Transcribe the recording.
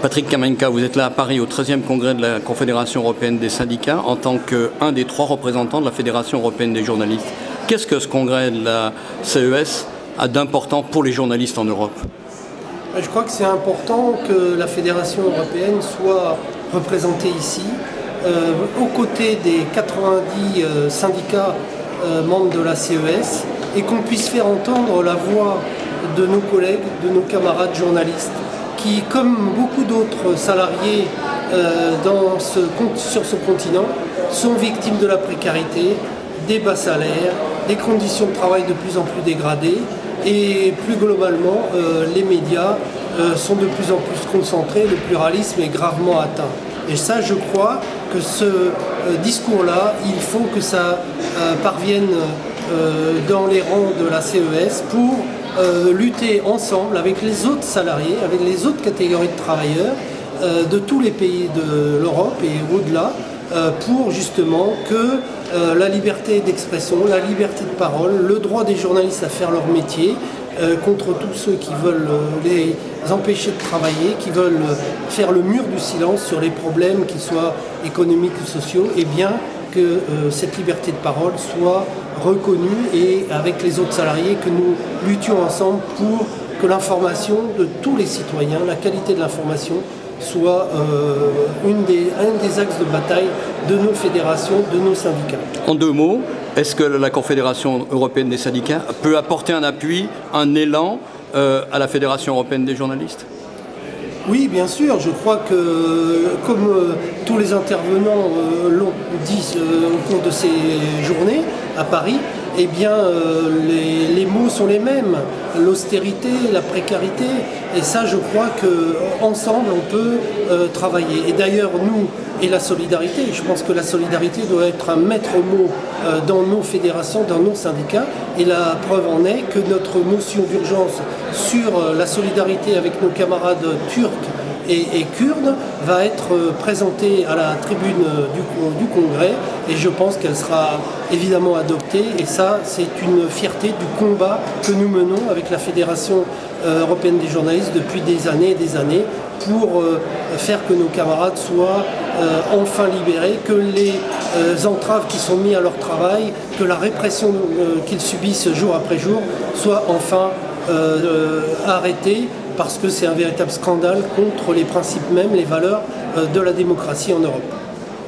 Patrick Kamenka, vous êtes là à Paris au 13e congrès de la Confédération européenne des syndicats en tant qu'un des 3 représentants de la Fédération européenne des journalistes. Qu'est-ce que ce congrès de la CES a d'important pour les journalistes en Europe ? Je crois que c'est important que la Fédération européenne soit représentée ici, aux côtés des 90 syndicats membres de la CES, et qu'on puisse faire entendre la voix de nos collègues, de nos camarades journalistes, qui, comme beaucoup d'autres salariés sur ce continent, sont victimes de la précarité, des bas salaires, des conditions de travail de plus en plus dégradées, et plus globalement, les médias sont de plus en plus concentrés, le pluralisme est gravement atteint. Et ça, je crois que ce discours-là, il faut que ça parvienne dans les rangs de la CES pour lutter ensemble avec les autres salariés, avec les autres catégories de travailleurs de tous les pays de l'Europe et au-delà, pour justement que la liberté d'expression, la liberté de parole, le droit des journalistes à faire leur métier, contre tous ceux qui veulent les empêcher de travailler, qui veulent faire le mur du silence sur les problèmes, qu'ils soient économiques ou sociaux, et bien que cette liberté de parole soit reconnue, et avec les autres salariés que nous luttions ensemble pour que l'information de tous les citoyens, la qualité de l'information, soit un des axes de bataille de nos fédérations, de nos syndicats. En 2 mots, est-ce que la Confédération européenne des syndicats peut apporter un appui, un élan à la Fédération européenne des journalistes ? Oui, bien sûr. Je crois que, comme tous les intervenants l'ont dit au cours de ces journées à Paris, eh bien, les mots sont les mêmes. L'austérité, la précarité. Et ça, je crois qu'ensemble, on peut travailler. Et d'ailleurs, nous, et la solidarité, je pense que la solidarité doit être un maître mot dans nos fédérations, dans nos syndicats. Et la preuve en est que notre motion d'urgence sur la solidarité avec nos camarades turcs et kurdes va être présentée à la tribune du Congrès, et je pense qu'elle sera évidemment adoptée, et ça, c'est une fierté du combat que nous menons avec la Fédération européenne des journalistes depuis des années et des années pour faire que nos camarades soient enfin libérés, que les entraves qui sont mises à leur travail, que la répression qu'ils subissent jour après jour soit enfin arrêtée, parce que c'est un véritable scandale contre les principes mêmes, les valeurs de la démocratie en Europe.